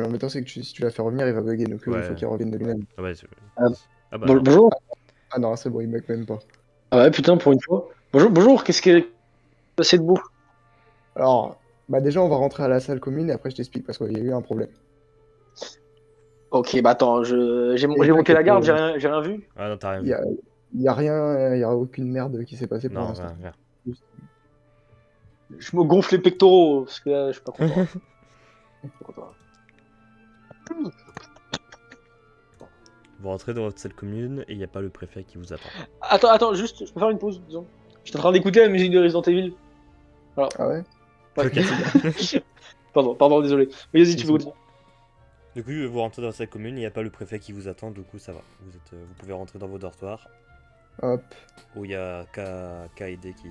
l'embêtant, c'est que si tu la fais revenir, il va bugger, donc il faut Ouais. qu'il revienne de lui-même. Ah, bah, Ah, ah bah alors. bonjour. Ah non, c'est bon, il bug même pas. Ah ouais, putain, pour une fois. Bonjour, qu'est-ce qui est passé de beau? Alors, bah déjà, on va rentrer à la salle commune et après, je t'explique parce qu'il y a eu un problème. Ok, bah attends, j'ai Et monté la t'inquiète, garde, j'ai rien vu. Ah non, t'as rien il y vu. a, il y a rien, il y a aucune merde qui s'est passée pour Non, l'instant. rien. Juste- Je me gonfle les pectoraux, parce que là, je suis pas content. Je suis pas content. Vous rentrez dans votre salle commune et il n'y a pas le préfet qui vous attend. Attends, juste, je peux faire une pause, disons. J'étais en train d'écouter la musique de Resident Evil. Voilà. Ah ouais? Ouais. Ok. Pardon, désolé. Mais vas-y, tu peux continuer. Du coup, vous rentrez dans la salle commune, il n'y a pas le préfet qui vous attend, du coup ça va. Vous pouvez rentrer dans vos dortoirs Hop. où il y a K et D qui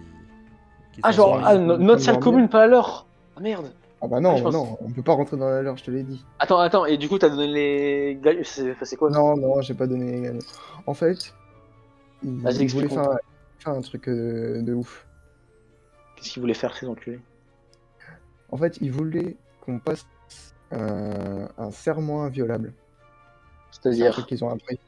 Ah, sont genre, endormis. notre salle Dormir. commune, pas à l'heure. Ah merde. Ah bah Ah, non, je pense- non, on peut pas rentrer dans la leur, je te l'ai dit. Attends, et du coup, t'as donné les. C'est quoi? Non, non, j'ai pas donné les gagnants. En fait, Vas-y, il voulait explique-moi. faire un truc de ouf. Qu'est-ce qu'ils voulaient faire, ces enculés? En fait, il voulait qu'on passe un serment inviolable. C'est un truc C'est-à-dire. qu'ils ont appris.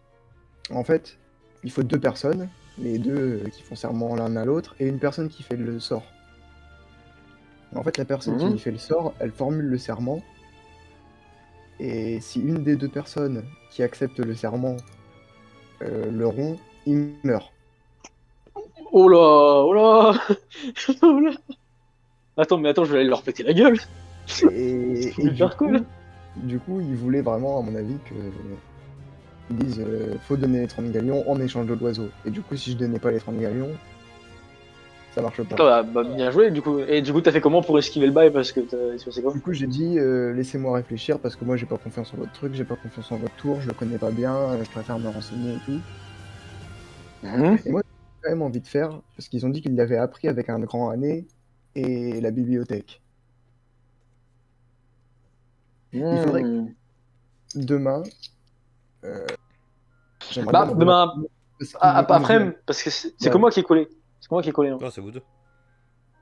En fait, il faut 2 personnes, les deux qui font serment l'un à l'autre, et une personne qui fait le sort. En fait, la personne qui fait le sort, elle formule le serment, et si une des 2 personnes qui accepte le serment le rompt, il meurt. Oh là, oh là, oh là. Attends, je vais aller leur péter la gueule. Et, C'est hyper cool. Du coup, il voulait vraiment, à mon avis, que ils disent faut donner les 30 galions en échange de l'oiseau. Et du coup, si je donnais pas les 30 galions, ça marche pas. Bah, bien joué, du coup. Et du coup, t'as fait comment pour esquiver le bail parce que c'est quoi? Du coup, j'ai dit laissez-moi réfléchir parce que moi, j'ai pas confiance en votre truc, j'ai pas confiance en votre tour, je le connais pas bien, je préfère me renseigner et tout. Et moi, j'ai quand même envie de faire parce qu'ils ont dit qu'ils l'avaient appris avec un grand année et la bibliothèque. Il faudrait que demain, j'aimerais bien Bah, me remettre demain, parce qu'ils nous ont après, parce que c'est Ouais. que moi qui ai collé. C'est que moi qui ai collé, non? Oh, c'est vous deux.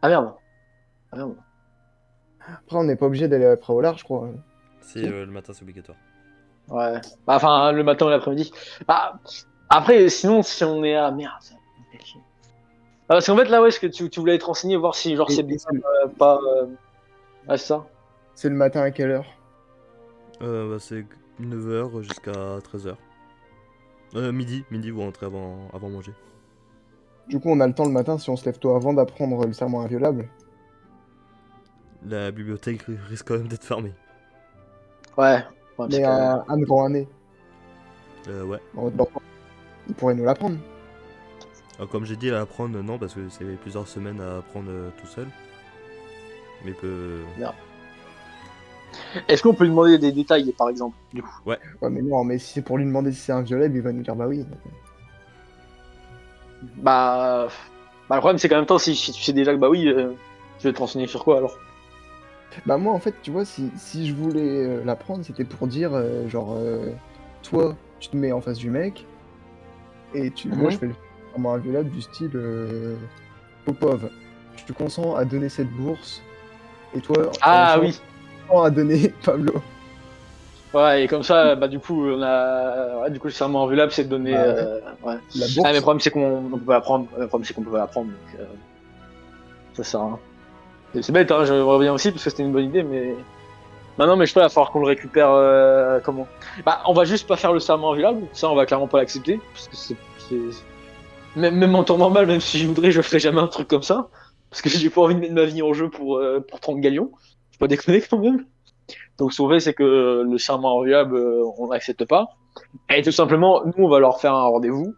Ah merde. Ah merde. Après, on n'est pas obligé d'aller après au large, je crois. Si, Si. le matin c'est obligatoire. Ouais. Bah, enfin, le matin ou l'après-midi. Bah, après, sinon, si on est à. Merde. Ça me fait chier. Ah, parce qu'en fait, là, ouais, est-ce que tu voulais être renseigné, voir si, genre, Et c'est bien, c'est pas. Ah, c'est ça. c'est le matin à quelle heure? Bah, c'est 9h jusqu'à 13h. Midi, vous rentrez avant manger. Du coup, on a le temps le matin si on se lève tôt avant d'apprendre le serment inviolable. La bibliothèque risque quand même d'être fermée. Ouais. Ouais, Mais un grand année, Ouais. il pourrait nous l'apprendre. Alors, comme j'ai dit, à apprendre, non, parce que c'est plusieurs semaines à apprendre tout seul. Mais peut. Est-ce qu'on peut lui demander des détails, par exemple, du coup? Ouais, mais non, mais si c'est pour lui demander si c'est inviolable, il va nous dire bah oui. Bah, le problème, c'est qu'en même temps, si tu sais déjà que bah oui, tu veux te renseigner sur quoi alors? Bah moi, en fait, tu vois, si je voulais l'apprendre, c'était pour dire, genre, toi, tu te mets en face du mec, et moi, je fais le serment inviolable du style, Popov, tu te consens à donner cette bourse, et toi, Ah en oui. échange, à donner Pablo. Ouais, et comme ça, bah du coup, ouais, du coup, le serment invulable, c'est de donner. Bah ouais. Ouais. La Ah, bourse. mais le problème, c'est qu'on peut pas apprendre. Le problème, c'est qu'on peut pas apprendre. Donc, ça sert à rien. C'est bête, hein, je reviens aussi parce que c'était une bonne idée, mais. Bah non, mais je sais pas, il va falloir qu'on le récupère. Comment? Bah, on va juste pas faire le serment invulable. Ça, on va clairement pas l'accepter. Parce que même en temps normal, même si je voudrais, je ferais jamais un truc comme ça. Parce que j'ai pas envie de mettre ma vie en jeu pour 30 galions. Faut pas déconner quand même. Donc, ce qu'on fait, c'est que le serment invulable, on n'accepte pas. Et tout simplement, nous, on va leur faire un rendez-vous,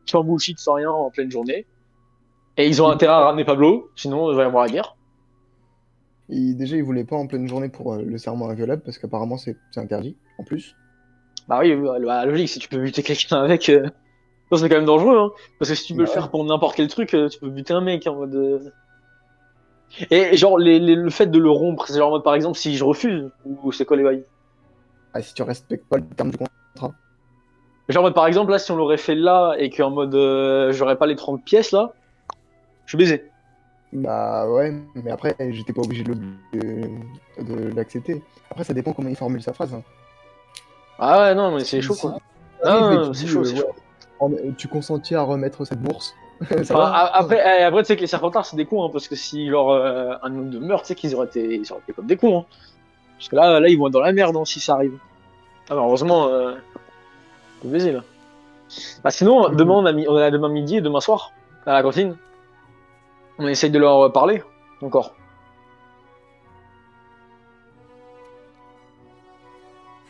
sans bullshit, sans rien, en pleine journée. Et ils ont intérêt à ramener Pablo, sinon il va y avoir la guerre. Déjà, il voulait pas en pleine journée pour le serment inviolable, parce qu'apparemment, c'est interdit, en plus. Bah oui, bah, logique, si tu peux buter quelqu'un avec, ça, c'est quand même dangereux, hein. Parce que si tu peux Bah le ouais. faire pour n'importe quel truc, tu peux buter un mec en mode. Et genre, le fait de le rompre, c'est genre en mode par exemple, si je refuse, ou c'est quoi les bails? Ah, si tu respectes pas le terme du contrat. Genre en mode par exemple, là, si on l'aurait fait là, et qu'en mode j'aurais pas les 30 pièces là, je suis baisé. Bah ouais, mais après, j'étais pas obligé de l'accepter. Après, ça dépend comment il formule sa phrase, hein. Ah ouais, non, mais c'est Si, chaud, si quoi. t'arrives et Non, tu c'est dis, chaud, c'est ouais, chaud. tu consentis à remettre cette bourse, ça Enfin, va? après, tu sais que les Serpentards, c'est des cons, hein, parce que si, genre, un nombre de meurtres, tu sais qu'ils auraient été comme des cons, hein. Parce que là, ils vont être dans la merde, hein, si ça arrive. Ah bah, heureusement, faut baiser, là. Bah, sinon, demain, on a demain midi et demain soir, à la cantine. On essaye de leur parler, encore.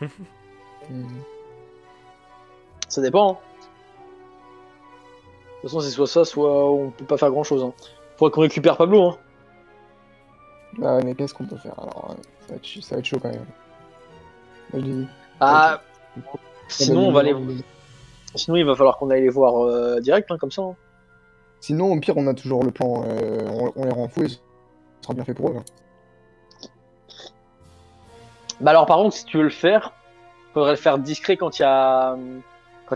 Hmm. Ça dépend, hein. De toute façon, c'est soit ça, soit on peut pas faire grand chose, hein. Faudrait qu'on récupère Pablo, hein. Ah ouais, mais qu'est-ce qu'on peut faire? Alors, ça va être chaud quand même. Moi, je dis, ça va être chaud. Ah, On donne sinon, le on va aller. numéro de- Sinon, il va falloir qu'on aille les voir direct, hein, comme ça, hein. Sinon, au pire, on a toujours le plan, on les rend fous et ce sera bien fait pour eux, hein. Bah alors, par contre, si tu veux le faire, faudrait le faire discret quand il y a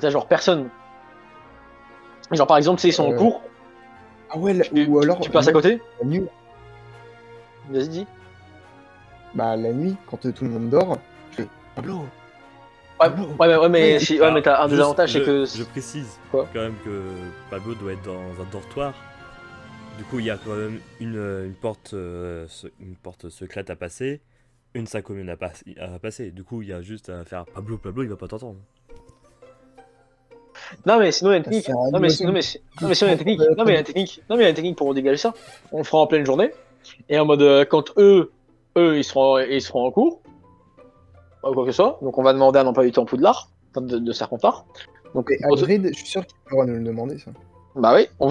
genre personne. Genre, par exemple, s'ils sont en Euh, cours, Ah ouais, tu, ou alors, tu passes à moi, côté. la nuit, Vas-y, dis. bah, la nuit, quand tout le monde dort, je fais Pablo, Ouais, Pablo. mais, Ouais, ouais, mais t'as un Juste, désavantage, c'est que. je précise Quoi quand même que Pablo doit être dans un dortoir. Du coup, il y a quand même une porte secrète à passer, une salle commune à passer. Du coup, il y a juste à faire Pablo, Pablo, il va pas t'entendre. Non, mais sinon, il y a une ça technique. sert à Non, mais, rien, non, mais, non, mais sinon, il y a une technique. Non, mais il y a une technique. Non, mais il y a une technique pour dégager ça. On le fera en pleine journée. Et en mode, quand ils seront en cours, ou quoi que ce soit. Donc, on va demander un emploi du temps Poudlard, enfin, de Serpentard. Donc, Et Hagrid, je suis sûr qu'il pourra nous le demander, ça. bah oui, on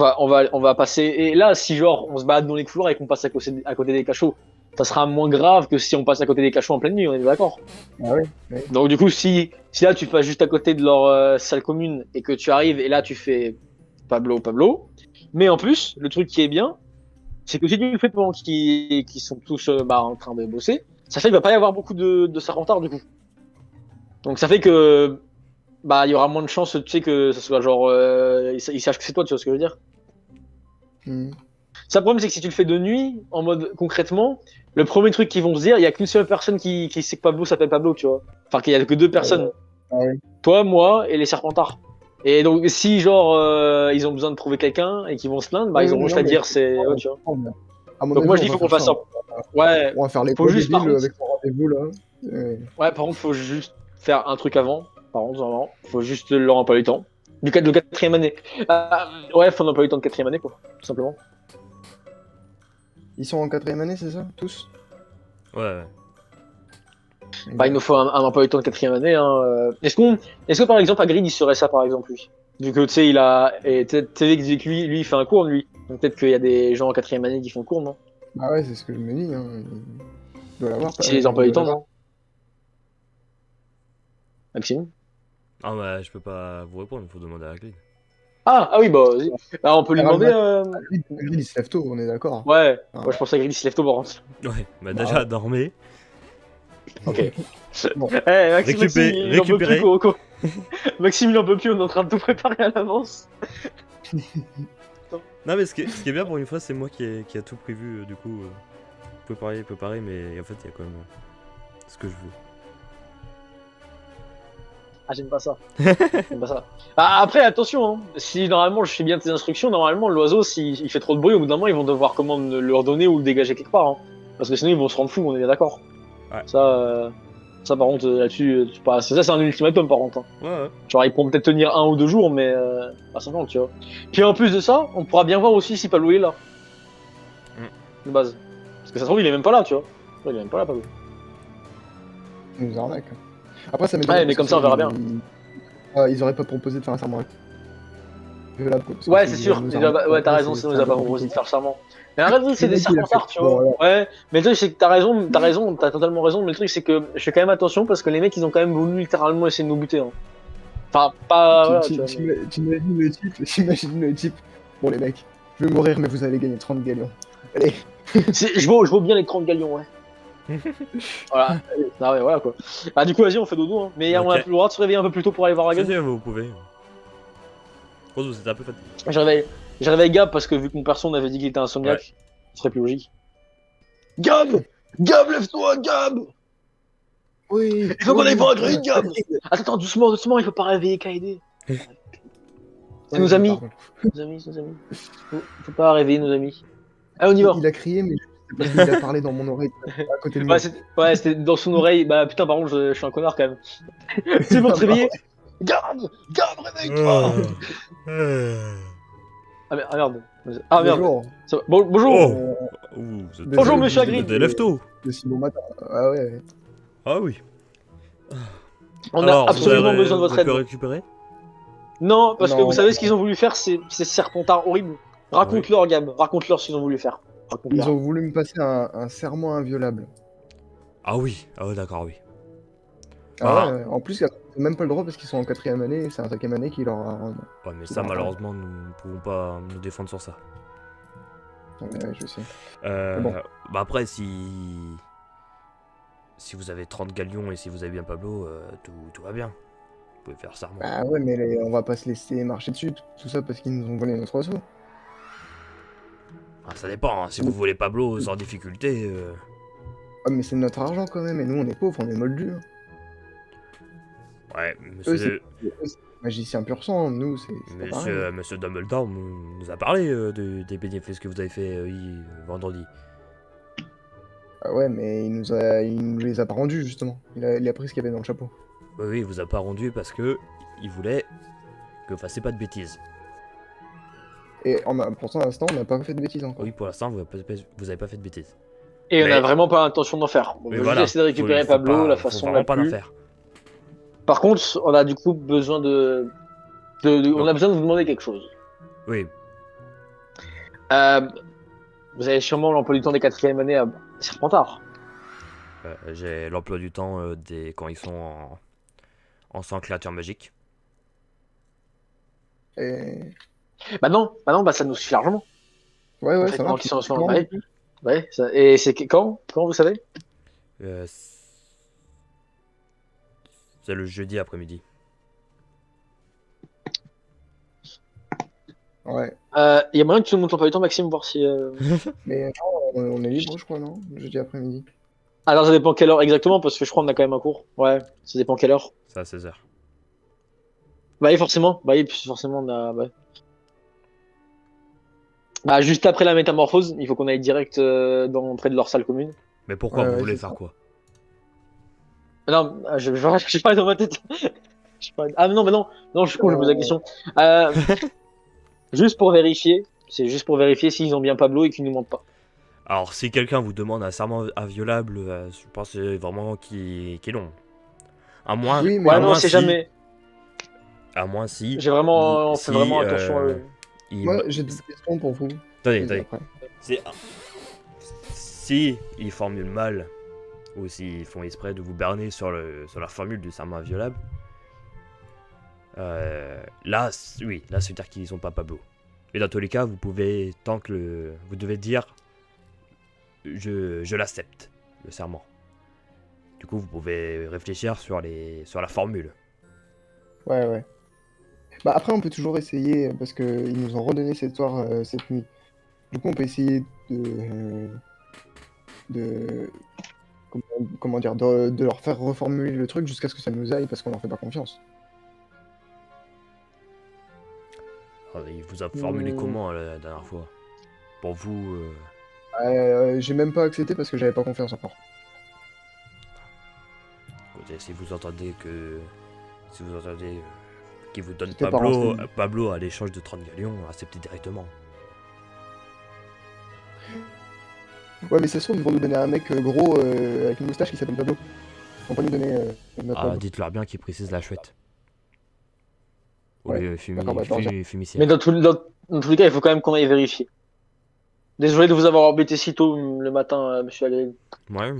va passer. Et là, si genre on se balade dans les couloirs et qu'on passe à côté des cachots, ça sera moins grave que si on passe à côté des cachots en pleine nuit, on est d'accord. Ah ouais, ouais. Donc du coup, si là tu passes juste à côté de leur salle commune et que tu arrives et là tu fais Pablo, Pablo. Mais en plus, le truc qui est bien, c'est que si tu le fais pendant qu'ils sont tous en train de bosser, ça fait qu'il va pas y avoir beaucoup de Serpentards du coup. Donc ça fait que bah il y aura moins de chances, tu sais, que ça soit genre ils sachent que c'est toi, tu vois ce que je veux dire. Hmm. Ça, le problème, c'est que si tu le fais de nuit, en mode concrètement, le premier truc qu'ils vont se dire, il y a qu'une seule personne qui sait que Pablo s'appelle Pablo, tu vois. Enfin, qu'il y a que deux personnes. Ah ouais. Toi, moi et les Serpentards. Et donc, si genre ils ont besoin de trouver quelqu'un et qu'ils vont se plaindre, bah Oui, ils oui, auront juste non, à mais dire c'est. Ouais, tu vois. à mon Donc avis, moi je on dis va faut qu'on faire fasse ça. ça. Ouais, On va faire les faut gros juste par débiles contre. avec son rendez-vous là. Ouais, par contre, faut juste faire un truc avant. Par contre, vraiment, faut juste leur emploi du temps. Du cadre de quatrième année. Ouais, faut un emploi du temps de quatrième année, quoi. Tout simplement. Ils sont en quatrième année, c'est ça? Tous? Ouais. Bah, il nous faut un emploi du temps de quatrième année, hein. Est-ce que par exemple, Hagrid, il serait ça, par exemple, lui? Vu que, tu sais, il a, et tu sais, que lui, il fait un cours, lui. Donc peut-être qu'il y a des gens en quatrième année qui font cours, non? Bah ouais, c'est ce que je me dis, hein. Il doit l'avoir, C'est les il emplois du doit temps, l'avoir. non? Maxime? Ah, bah, je peux pas vous répondre, il faut demander à la clé. Ah oui, bah, vas-y. Bah, on peut lui demander, Hagrid, il se lève tôt, on est d'accord. ouais. Ah. Ouais, je pensais à Hagrid, il se lève tôt, par contre. Ouais, bah, Bah, déjà, dormez. Ok. Bon. Maxime, il en peut plus, Récupérer. quoi. Maxime, il en peut plus, on est en train de tout préparer à l'avance. Non, mais ce qui est bien pour une fois, c'est moi qui a tout prévu, du coup. Préparer, mais en fait, il y a quand même ce que je veux. Ah, j'aime pas ça. J'aime pas ça. Ah, après, attention, hein. Si normalement je fais bien tes instructions, normalement l'oiseau, s'il fait trop de bruit, au bout d'un moment, ils vont devoir comment le redonner ou le dégager quelque part, hein. Parce que sinon, ils vont se rendre fous, on est bien d'accord. Ouais. Ça, par contre, là-dessus, c'est un ultimatum, par contre, hein. Ouais. Genre, ils pourront peut-être tenir 1 ou 2 jours, mais pas 50, tu vois. Puis en plus de ça, on pourra bien voir aussi si Pablo est là. De base. Parce que ça se trouve, il est même pas là, tu vois. Ouais, il est même pas là, Pablo. Il nous arnaque. Après, ça m'étonne. Ouais, mais comme ça, on verra bien. Ils auraient pas proposé de faire un serment. Ouais, c'est sûr. Ouais, t'as raison, sinon ils n'ont pas proposé de faire serment. Mais arrête, c'est des Serpentards, tu vois. Bon, Ouais, mais le truc, c'est que t'as totalement raison, mais le truc, c'est que je fais quand même attention parce que les mecs, ils ont quand même voulu littéralement essayer de nous buter, hein. Enfin, pas. Voilà, tu vois, mais- T'imagines le type. Bon, les mecs, je vais mourir, mais vous allez gagner 30 galions. Allez. Je vaux bien les 30 galions, ouais. Voilà. Ah ouais, voilà quoi. Bah, du coup, vas-y, on fait dodo, hein. Mais on a Ok. plus le droit de se réveiller un peu plus tôt pour aller voir Si, Hagrid. si, vous pouvez. Rose, vous êtes un peu fatigué. Je réveille Gab parce que vu que mon perso, on avait dit qu'il était insomniaque. Ce serait plus logique. Gab, Gab, lève-toi, Gab. Oui. Il faut qu'on aille oui, voir un grid, Gab. Attends, doucement, doucement, il faut pas réveiller Kaede. C'est nos amis. pardon. Nos amis, c'est nos amis. Faut pas réveiller nos amis. Allez, on y va. Il a crié, mais c'est parce qu'il a parlé dans mon oreille, à côté de moi. Ouais, c'était dans son oreille. Bah putain, par contre, je suis un connard quand même. C'est pour te réveiller. Gab, Gab, réveille-toi. Ah merde. Ah merde. Bonjour. Bonjour. Oh. Bonjour, monsieur Hagrid. Des lève-tôt. Le si bon matin. Ah ouais. Ah oui. On Alors, a absolument besoin de votre vous aide. pouvez récupérer. Non, parce que Non, vous savez ce qu'ils ont voulu faire, ces serpentards horribles. Raconte-leur, Gab. Raconte-leur ce qu'ils ont voulu faire. Ils Raconte-leur. ont voulu me passer un serment inviolable. Ah oui. Ah ouais, d'accord, oui. Ah ouais, en plus, ils n'ont même pas le droit parce qu'ils sont en 4ème année, et c'est un 5ème année qui leur a... Ouais, mais ça, malheureusement, nous ne pouvons pas nous défendre sur ça. Ouais, je sais. Bah après, si vous avez 30 galions et si vous avez bien Pablo, tout va bien. Vous pouvez faire serment. Bah ouais, mais on va pas se laisser marcher dessus, tout ça parce qu'ils nous ont volé notre oiseau. Ah, ça dépend, hein. Si vous voulez Pablo sans difficulté... Ah mais c'est notre argent quand même, et nous on est pauvres, on est moldus. Ouais, Eux, c'est magicien pur sang, nous c'est pas pareil. Monsieur Dumbledore nous a parlé des bénéfices que vous avez fait vendredi. Ah ouais, mais il nous les a pas rendus justement. Il a pris ce qu'il y avait dans le chapeau. Oui, il vous a pas rendu parce que il voulait que vous fassiez pas de bêtises. Et pour l'instant, on n'a pas fait de bêtises encore. Oui, pour l'instant, vous avez pas fait de bêtises. Et on Mais- a vraiment pas l'intention d'en faire. On Mais veut voilà, juste essayer de récupérer faut Pablo pas- la faut façon vraiment la pas d'en plus. faire. Par contre, on a du coup besoin on a besoin de vous demander quelque chose. Oui, Vous avez sûrement l'emploi du temps des 4ème années à Serpentard. j'ai l'emploi du temps quand ils sont en sans créature magique. Et... Bah non, ça nous suffit largement. Ouais, En ouais, fait, ça quand marche. ils sont sur ouais, et c'est quand vous savez? Euh, c'est le jeudi après-midi. Ouais. Il y a moyen que tu nous montres l'emploi du temps, Maxime, voir si. Mais non, on est libre, je crois, non? Jeudi après-midi. Alors ça dépend quelle heure exactement, parce que je crois qu'on a quand même un cours. Ouais, ça dépend quelle heure. C'est à 16h. Bah oui, forcément. Bah oui, forcément, on a. Ouais. Bah juste après la métamorphose, il faut qu'on aille direct près de leur salle commune. Mais pourquoi Ouais, vous ouais, voulez c'est faire ça. quoi? Non, j'ai pas dans ma tête. Ah non, bah non, non, je suis con, je me pose la question. Juste pour vérifier, c'est juste pour vérifier s'ils ont bien Pablo et qu'ils nous mentent pas. Alors, si quelqu'un vous demande un serment inviolable, je pense vraiment qu'il est long. À moins, Oui, mais Ouais, à non, moins c'est si- jamais. À moins si. J'ai vraiment, on si, fait vraiment attention à eux. moi, j'ai des questions pour vous. Attendez, Vas-y, attendez. après. Si ils formulent mal, ou s'ils font exprès de vous berner sur la formule du serment inviolable, là, oui, là, ça veut dire qu'ils sont pas Pablo. Mais dans tous les cas, vous pouvez, vous devez dire, je l'accepte, le serment. Du coup, vous pouvez réfléchir sur la formule. Ouais, ouais. Bah après, on peut toujours essayer, parce qu'ils nous ont redonné cette histoire cette nuit. Du coup, on peut essayer de comment dire, de leur faire reformuler le truc jusqu'à ce que ça nous aille, parce qu'on leur fait pas confiance. Il vous a formulé comment la dernière fois? Pour vous, J'ai même pas accepté parce que j'avais pas confiance encore. écoutez, si vous entendez qu'il vous donne J'étais pas renseigné. Pablo à l'échange de 30 galions, acceptez directement. Ouais, mais ça se trouve, ils vont nous donner un mec gros avec une moustache qui s'appelle Pablo. Ils vont pas nous donner notre Ah, Pablo. dites-leur bien qu'ils précisent la chouette. Au Ouais, lieu d'accord, bah, je leur dis. fumissière. Mais dans tous les cas, il faut quand même qu'on aille vérifier. Désolé de vous avoir embêté si tôt le matin, monsieur Hagrid. Ouais.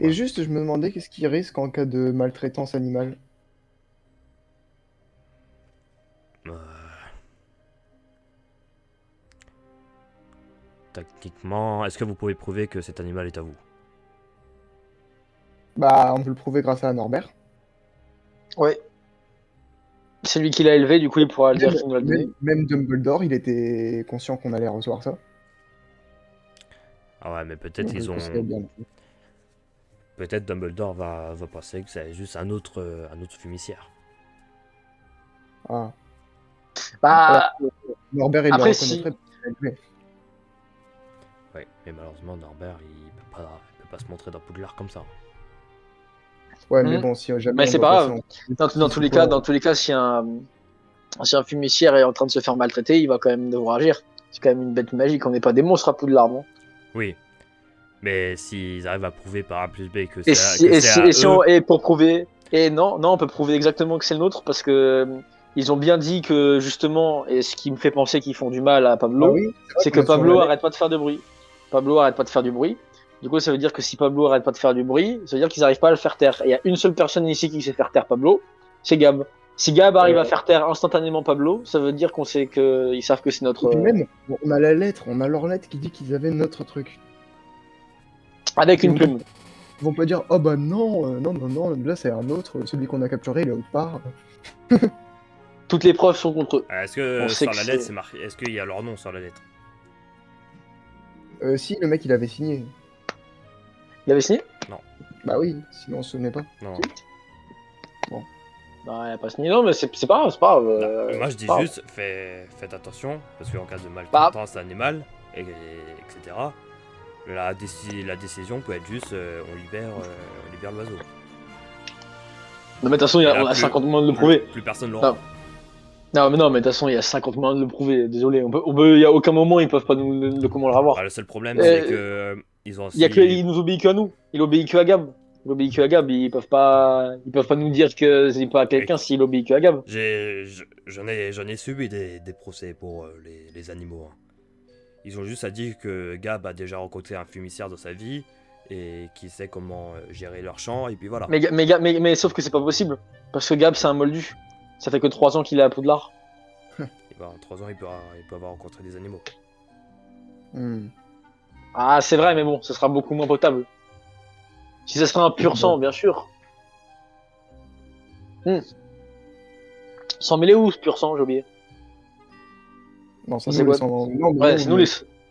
Et juste, je me demandais qu'est-ce qui risque en cas de maltraitance animale. Techniquement, est-ce que vous pouvez prouver que cet animal est à vous? Bah, on peut le prouver grâce à Norbert. Ouais. C'est lui qui l'a élevé, du coup il pourra le dire qu'il nous l'a donné. Même Dumbledore, il était conscient qu'on allait recevoir ça. Ah ouais, mais peut-être Donc, ils ont. je sais bien. Peut-être Dumbledore va penser que c'est juste un autre fumissière. Ah. Alors, Bah, Norbert, il le après, si. reconnaîtrait parce qu'il l'a joué. Ouais, mais malheureusement, Norbert, il peut pas se montrer dans Poudlard comme ça. Ouais, mais Hmm. bon, si jamais Mais on c'est doit pas passer grave. en Dans tous les cas, si un fumissière est en train de se faire maltraiter, il va quand même devoir agir. C'est quand même une bête magique. On n'est pas des monstres à Poudlard, non? Oui, mais s'ils arrivent à prouver par A plus B que Et c'est si, et si, à et si eux. on, et pour prouver, et non, on peut prouver exactement que c'est le nôtre parce que ils ont bien dit que justement, et ce qui me fait penser qu'ils font du mal à Bah Pablo, oui, c'est vrai c'est qu'on que a sur la Pablo lettre. arrête pas de faire de bruit. Pablo arrête pas de faire du bruit. Du coup, ça veut dire que si Pablo arrête pas de faire du bruit, ça veut dire qu'ils arrivent pas à le faire taire. Et il y a une seule personne ici qui sait faire taire Pablo, c'est Gab. Si Gab arrive à faire taire instantanément Pablo, ça veut dire qu'on sait que ils savent que c'est notre Et puis même, on a la lettre, on a leur lettre qui dit qu'ils avaient notre truc. avec Ils une vont pas, plume. ils vont pas dire, oh bah non, non, là c'est un autre, celui qu'on a capturé, il est autre part. Toutes les preuves sont contre eux. Est-ce On que sait sur que la lettre c'est. c'est marqué. Est-ce qu'il y a leur nom sur la lettre? Si, le mec il avait signé. Il avait signé? Bah oui, sinon on se souvenait pas. Non. Non, il a pas signé. Non, mais c'est pas grave, c'est pas grave. Moi je dis c'est pas grave. juste, faites attention, parce qu'en cas de Bah. maltraitance animale, etc., la décision peut être juste on libère l'oiseau. Non, mais de toute façon, Et là, on a plus- 50 moyens de le prouver. Plus personne l'aura. Non, mais de toute façon, il y a 50 moyens de le prouver. Désolé, il y a aucun moment ils peuvent pas nous le comment le revoir. Bah, le seul problème Euh, c'est que ils ont Il y a aussi. il nous obéit que à nous. Il obéit que à Gab. Il obéit que à Gab. Ils peuvent pas nous dire que c'est pas à quelqu'un s'il obéit que à Gab. J'en ai subi des procès pour les animaux. Hein. Ils ont juste à dire que Gab a déjà rencontré un fumissière dans sa vie et qui sait comment gérer leur champ, et puis voilà. Mais sauf que c'est pas possible. Parce que Gab, c'est un moldu. Ça fait que 3 ans qu'il est à Poudlard. Et ben, en 3 ans, il peut avoir rencontré des animaux. Hmm. Ah, c'est vrai, mais bon, ça sera beaucoup moins potable. Si ça serait un pur sang, bien sûr. Sans mêler où, ce pur sang, j'ai oublié. Non, c'est C'est nous quoi les sans... Non, mais Ouais, non, c'est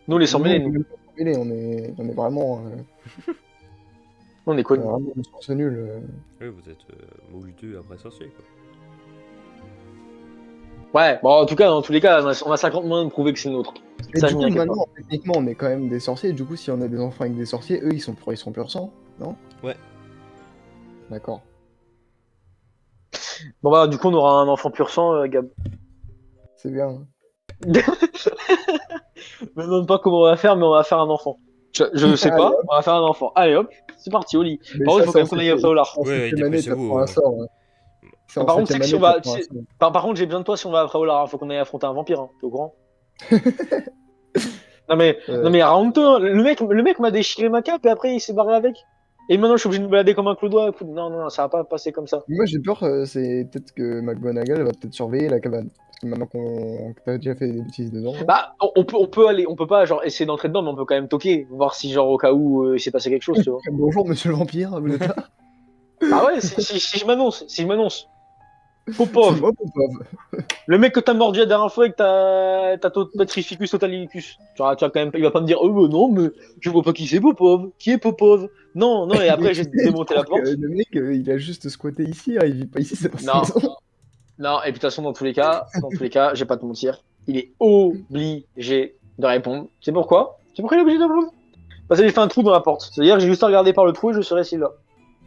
nous les sans mêler, on nous. est pas sans mêler, on est vraiment, On est quoi, nous vraiment une source nulle. Oui, vous êtes moldus après sorcier, quoi. Ouais, bon, en tout cas, dans tous les cas, on a 50 moyens de prouver que c'est le nôtre. Et Ça, du je coup, m'y inquiète pas. maintenant, techniquement, on est quand même des sorciers. Du coup, si on a des enfants avec des sorciers, eux, ils sont pur sang, non? Ouais. D'accord. Bon, bah, du coup, on aura un enfant pur sang, Gab. C'est bien. Je me demande pas comment on va faire, mais on va faire un enfant. Je sais pas, Allez, on va faire un enfant. Allez hop, c'est parti, au lit. Mais Par contre, il faut ça, quand même qu'on aille après au lard. en Ouais, septième année, dépêchez-vous, t'apprends un sort. Ouais. C'est en Par contre, c'est septième que si on année, va. t'apprends un sort. Par contre, j'ai besoin de toi si on va après au lard. Hein. Faut qu'on aille affronter un vampire, hein. T'es au courant? Non mais arrête-toi, hein. Le mec m'a déchiré ma cape et après il s'est barré avec. Et maintenant je suis obligé de me balader comme un clodois. Non, ça va pas passer comme ça. Moi, j'ai peur, c'est peut-être que McGonagall va peut-être surveiller la cabane. Parce que maintenant que t'as déjà fait des bêtises dedans. Bah on peut aller, on peut pas genre essayer d'entrer dedans, mais on peut quand même toquer, voir si genre au cas où il s'est passé quelque chose, tu vois. Bonjour, monsieur le vampire, vous êtes là? Ah ouais, si je m'annonce. C'est Popov, moi, Popov. le mec que t'as mordu la dernière fois avec ta Petrificus totalicus. Tu vois quand même, il va pas me dire bah non mais je vois pas qui c'est Popov. Qui est Popov? Non et après j'ai démonté la porte. Le mec, il a juste squatté ici, hein, il vit pas ici, c'est pas sa Non. maison. Non, et puis de toute façon, dans tous les cas, je vais pas te mentir, il est obligé de répondre. C'est pourquoi il est obligé de répondre? Parce qu'il fait un trou dans la porte. C'est-à-dire que j'ai juste à regarder par le trou et je saurai s'il est là.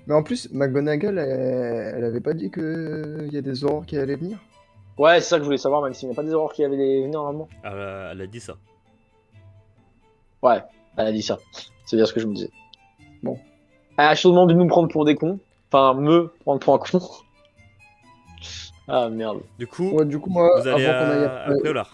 Mais en plus, McGonagall, elle avait pas dit qu'il y a des aurores qui allaient venir? Ouais, c'est ça que je voulais savoir, même s'il n'y a pas des erreurs qui avaient des venus normalement. Elle a dit ça. Ouais, elle a dit ça. C'est bien ce que je me disais. Bon. Elle a chaudement dû nous prendre pour des cons. Enfin, me prendre pour un con. Ah merde. Du coup, Ouais, du coup, moi, vous allez avant qu'on aille après au lard.